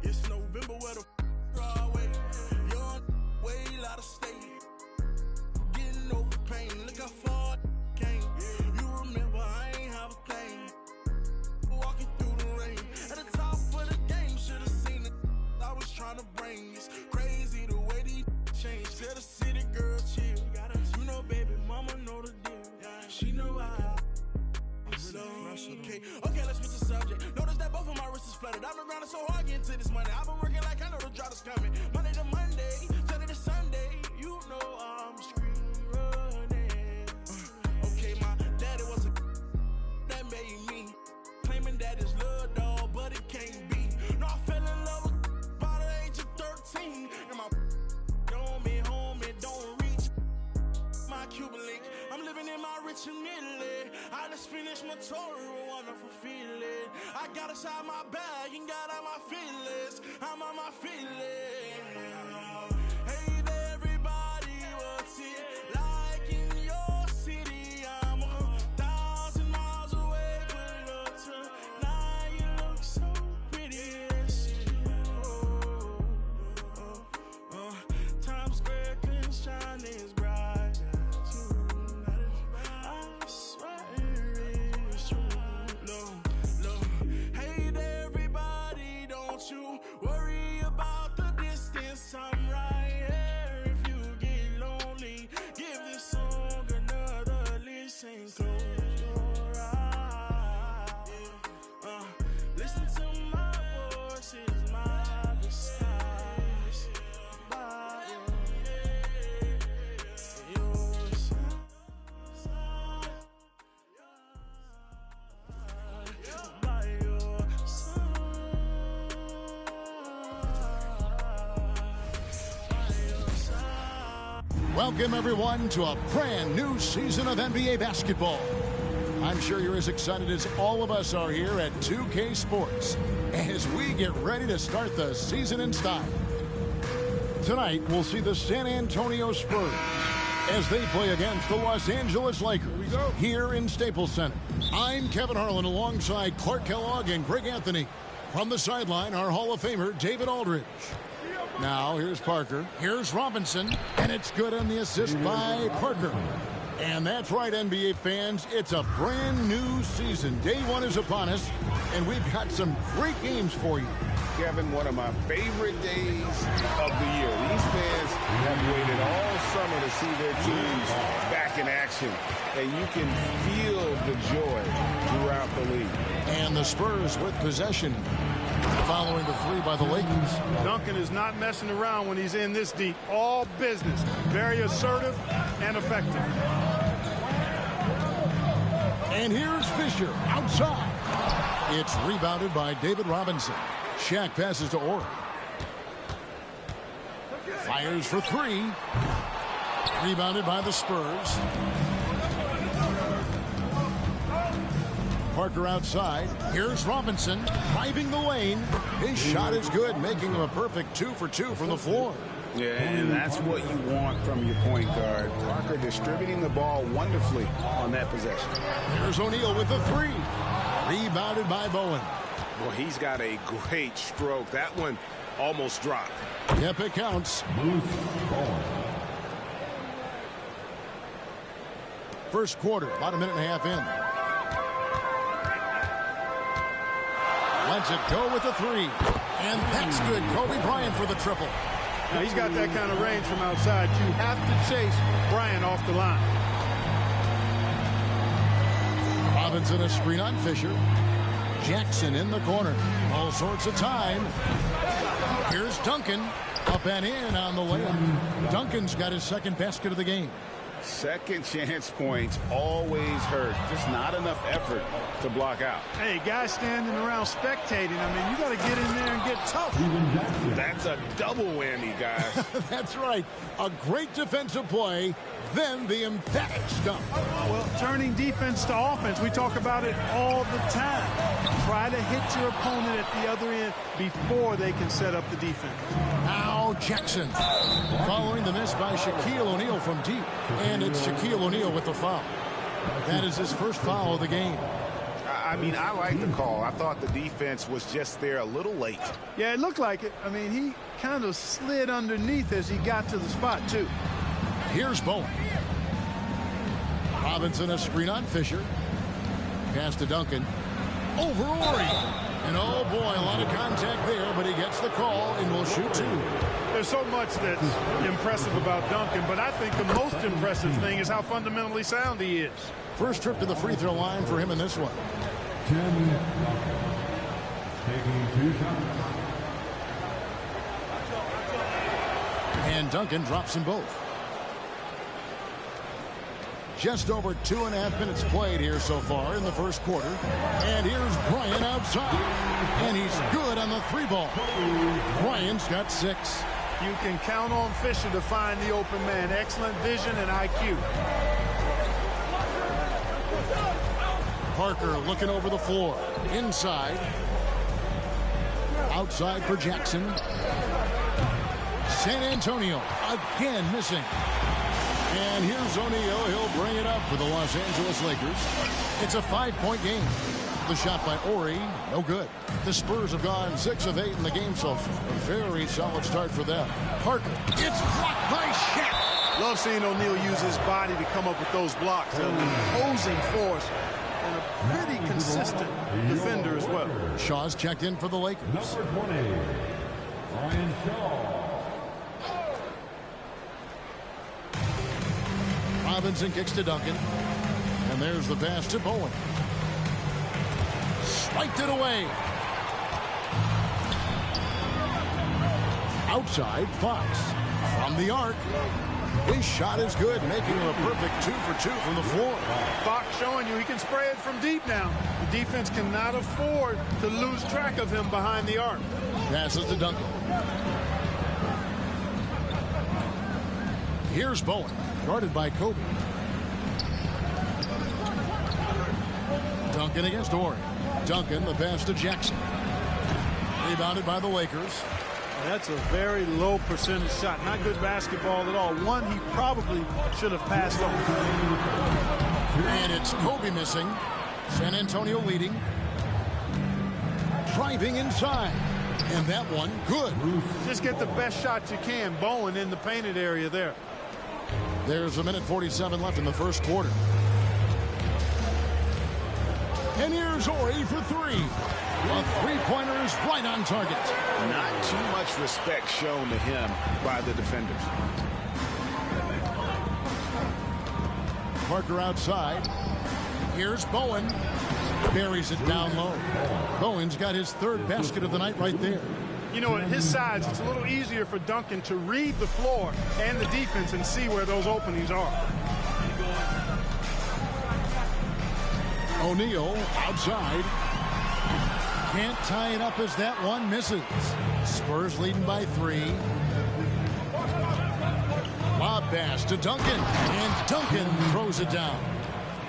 It's November where the Broadway, young way out of state, getting over pain. Look how far I came. You remember I ain't have a thing. Walking through the rain at the top of the game, should have seen it. I was trying to bring. It's crazy the way these change. Tell the city girl chill. You know, baby mama know the deal. She know I. Okay, let's switch the subject. Notice that both of my wrists is flooded. I've been grinding so hard getting to this money. I've been working like I know the drought is coming. Monday to Monday, Sunday to Sunday. You know I'm street running. Okay, my daddy was a that made me. Claiming that it's love, dog, but it can't be. No, I fell in love with by the age of 13. And my home, it don't reach my Cuban link. I'm living in my rich and Italy. I just finished my tour, a wonderful feeling. I got inside my bag and got out my feelings. I'm on my feelings. Hey there, everybody, what's it like in your city? I'm 1,000 miles away, but look tonight, you look so pretty. Times Square can shine as bright as you. I swear it's true. Look, hey there, everybody, don't you worry about the distance. I'm right here. If you get lonely, give this song another listen. Close your eyes. Listen to my voice, it's my disguise. By your side. By your side. By your side. Welcome, everyone, to a brand new season of NBA basketball. I'm sure you're as excited as all of us are here at 2K Sports as we get ready to start the season in style. Tonight, we'll see the San Antonio Spurs as they play against the Los Angeles Lakers here in Staples Center. I'm Kevin Harlan alongside Clark Kellogg and Greg Anthony. From the sideline, our Hall of Famer, David Aldridge. Now, here's Parker. Here's Robinson. And it's good on the assist by Parker. And that's right, NBA fans. It's a brand new season. Day one is upon us, and we've got some great games for you. Kevin, one of my favorite days of the year. These fans have waited all summer to see their teams back in action, and you can feel the joy throughout the league. And the Spurs with possession following the three by the Lakers. Duncan is not messing around when he's in this deep. All business. Very assertive and effective. And here's Fisher outside. It's rebounded by David Robinson. Shaq passes to Ori. Fires for three. Rebounded by the Spurs. Parker outside. Here's Robinson driving the lane. His shot is good, making him a perfect 2 for 2 from the floor. Yeah, and that's what you want from your point guard. Parker distributing the ball wonderfully on that possession. Here's O'Neal with the three. Rebounded by Bowen. Well, he's got a great stroke. That one almost dropped. Yep, it counts. First quarter, about a minute and a half in. Lets it go with the three. And that's good. Kobe Bryant for the triple. Now, he's got that kind of range from outside. You have to chase Bryant off the line. Robinson a screen on Fisher. Jackson in the corner. All sorts of time. Here's Duncan. Up and in on the layup. Duncan's got his second basket of the game. Second chance points always hurt. Just not enough effort to block out. Hey, guys standing around spectating. I mean, you got to get in there and get tough. That's a double whammy, guys. That's right. A great defensive play, then the emphatic stuff. Well, turning defense to offense, we talk about it all the time. Try to hit your opponent at the other end before they can set up the defense. Now Jackson following the miss by Shaquille O'Neal from deep. And it's Shaquille O'Neal with the foul. That is his first foul of the game. I mean, I like the call. I thought the defense was just there a little late. Yeah, it looked like it. I mean, he kind of slid underneath as he got to the spot, too. Here's Bowen. Robinson a screen on Fisher. Pass to Duncan. Over Ori. And oh boy, a lot of contact there, but he gets the call and will shoot two. There's so much that's impressive about Duncan, but I think the most impressive thing is how fundamentally sound he is. First trip to the free throw line for him in this one. Taking 2 shots. And Duncan drops them both. Just over 2.5 minutes played here so far in the first quarter. And here's Bryant outside. And he's good on the three ball. Bryant's got 6. You can count on Fisher to find the open man. Excellent vision and IQ. Parker looking over the floor. Inside. Outside for Jackson. San Antonio again missing. And here's O'Neal. He'll bring it up for the Los Angeles Lakers. It's a 5-point game. The shot by Ori, no good. The Spurs have gone 6 of 8 in the game so far. A very solid start for them. Parker, it's blocked by Shaq. Love seeing O'Neal use his body to come up with those blocks. An opposing force and a pretty consistent defender as well. Shaw's checked in for the Lakers. Number 20, Ryan Shaw. Robinson kicks to Duncan. And there's the pass to Bowen. Swiped it away. Outside, Fox. From the arc. His shot is good, making him a perfect 2 for 2 from the floor. Fox showing you he can spray it from deep now. The defense cannot afford to lose track of him behind the arc. Passes to Duncan. Here's Bowen, guarded by Kobe. Duncan against Ori. Duncan, the pass to Jackson. Rebounded by the Lakers. That's a very low percentage shot. Not good basketball at all. One he probably should have passed on. And it's Kobe missing. San Antonio leading. Driving inside. And that one, good. Just get the best shot you can. Bowen in the painted area there. There's a minute 47 left in the first quarter. And here's Ori for 3. A three-pointer is right on target. Not too much respect shown to him by the defenders. Parker outside. Here's Bowen. Buries it down low. Bowen's got his 3rd basket of the night right there. You know, at his size, it's a little easier for Duncan to read the floor and the defense and see where those openings are. O'Neal outside. Can't tie it up as that one misses. Spurs leading by 3. Lob pass to Duncan, and Duncan throws it down.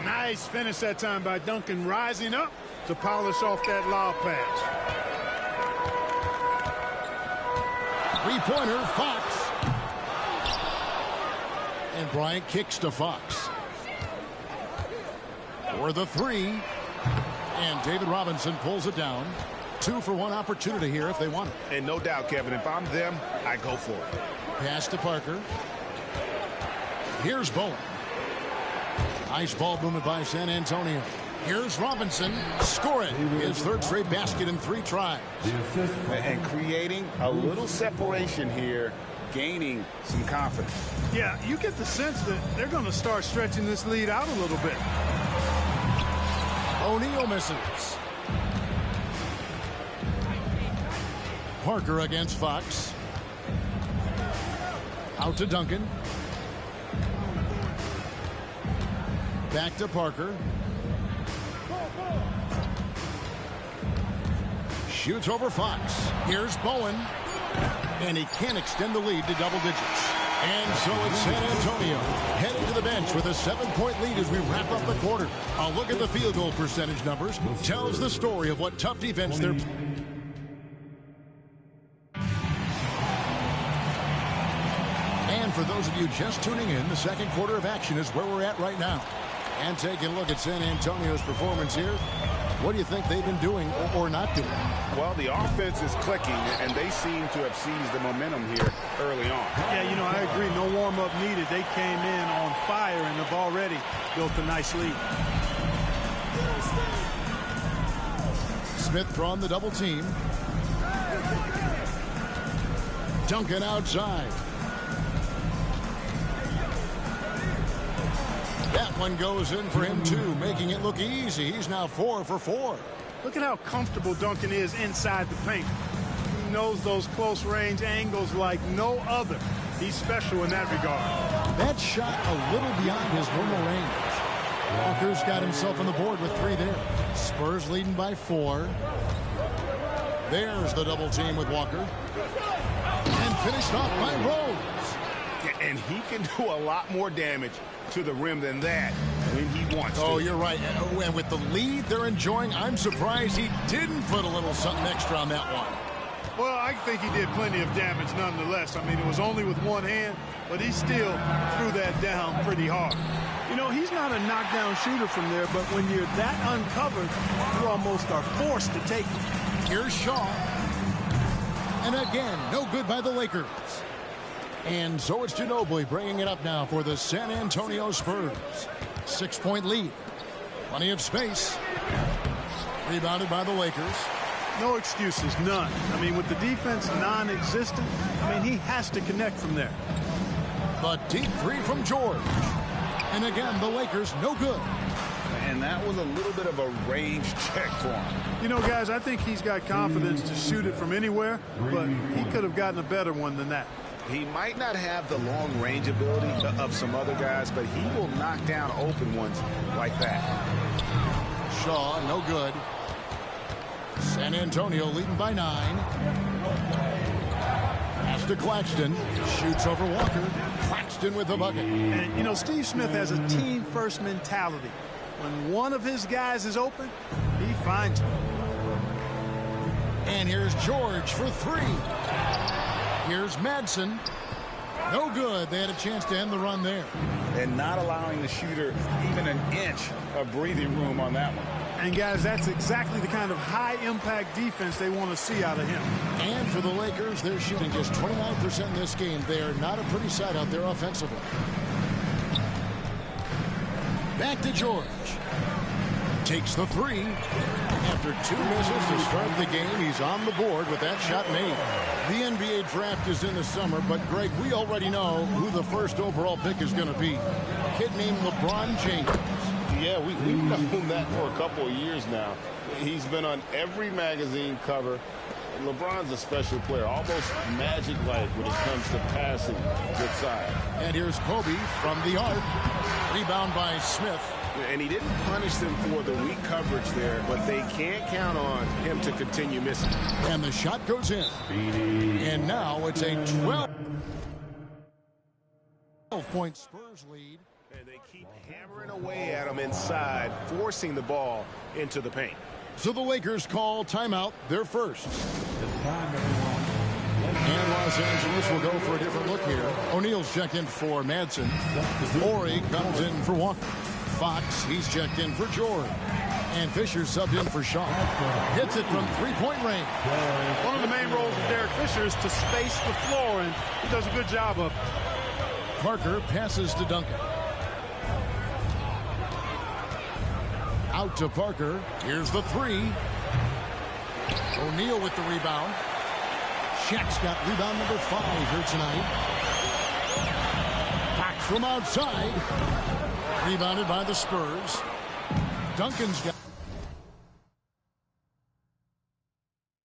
Nice finish that time by Duncan, rising up to polish off that lob pass. Three-pointer, Fox. And Bryant kicks to Fox. For the 3. And David Robinson pulls it down. 2 for 1 opportunity here if they want it. And no doubt, Kevin, if I'm them, I go for it. Pass to Parker. Here's Bowen. Nice ball movement by San Antonio. Here's Robinson. Score it. His 3rd straight basket in 3 tries. And creating a little separation here, gaining some confidence. Yeah, you get the sense that they're going to start stretching this lead out a little bit. O'Neal misses. Parker against Fox. Out to Duncan. Back to Parker. Shoots over Fox. Here's Bowen. And he can't extend the lead to double digits. And so it's San Antonio heading to the bench with a 7-point lead as we wrap up the quarter. A look at the field goal percentage numbers tells the story of what tough defense they're... And for those of you just tuning in, the second quarter of action is where we're at right now. And taking a look at San Antonio's performance here. What do you think they've been doing or not doing? Well, the offense is clicking, and they seem to have seized the momentum here early on. Yeah, you know, I agree. No warm-up needed. They came in on fire and have already built a nice lead. Smith drawn the double team. Duncan outside. That one goes in for him, too, making it look easy. He's now 4 for 4. Look at how comfortable Duncan is inside the paint. He knows those close-range angles like no other. He's special in that regard. That shot a little beyond his normal range. Walker's got himself on the board with 3 there. Spurs leading by 4. There's the double team with Walker. And finished off by Rose. Yeah, and he can do a lot more damage to the rim than that when he wants to. Oh, you're right. And with the lead they're enjoying, I'm surprised he didn't put a little something extra on that one. Well, I think he did plenty of damage nonetheless. I mean, it was only with one hand, but he still threw that down pretty hard. You know, he's not a knockdown shooter from there, but when you're that uncovered, you almost are forced to take it. Here's Shaw. And again, no good by the Lakers. And so it's Ginobili bringing it up now for the San Antonio Spurs. 6-point lead. Plenty of space. Rebounded by the Lakers. No excuses, none. I mean, with the defense non-existent, I mean, he has to connect from there. The deep 3 from George. And again, the Lakers no good. And that was a little bit of a range check for him. You know, guys, I think he's got confidence to shoot it from anywhere, but he could have gotten a better one than that. He might not have the long range ability of some other guys, but he will knock down open ones like that. Shaw, no good. San Antonio leading by 9. Pass to Claxton. Shoots over Walker. Claxton with the bucket. And, you know, Steve Smith has a team-first mentality. When one of his guys is open, he finds it. And here's George for 3. Here's Madsen. No good. They had a chance to end the run there. And not allowing the shooter even an inch of breathing room on that one. And, guys, that's exactly the kind of high-impact defense they want to see out of him. And for the Lakers, they're shooting just 29% in this game. They are not a pretty sight out there offensively. Back to George. Takes the 3. After 2 misses to start the game, he's on the board with that shot made. The NBA draft is in the summer, but, Greg, we already know who the first overall pick is going to be. A kid named LeBron James. Yeah, we've known that for a couple of years now. He's been on every magazine cover. LeBron's a special player, almost Magic-like when it comes to passing good side. And here's Kobe from the arc. Rebound by Smith. And he didn't punish them for the weak coverage there, but they can't count on him to continue missing. And the shot goes in. And now it's a 12-point Spurs lead. And they keep hammering away at him inside, forcing the ball into the paint. So the Lakers call timeout, their first. And Los Angeles will go for a different look here. O'Neal's checked in for Madsen. Morey comes in for Walker. Fox, he's checked in for George. And Fisher subbed in for Shaw. Hits it from three-point range. One of the main roles of Derek Fisher is to space the floor, and he does a good job of it. Parker passes to Duncan. Out to Parker. Here's the three. O'Neal with the rebound. Shaq's got rebound number 5 here tonight. Back from outside. Rebounded by the Spurs. Duncan's got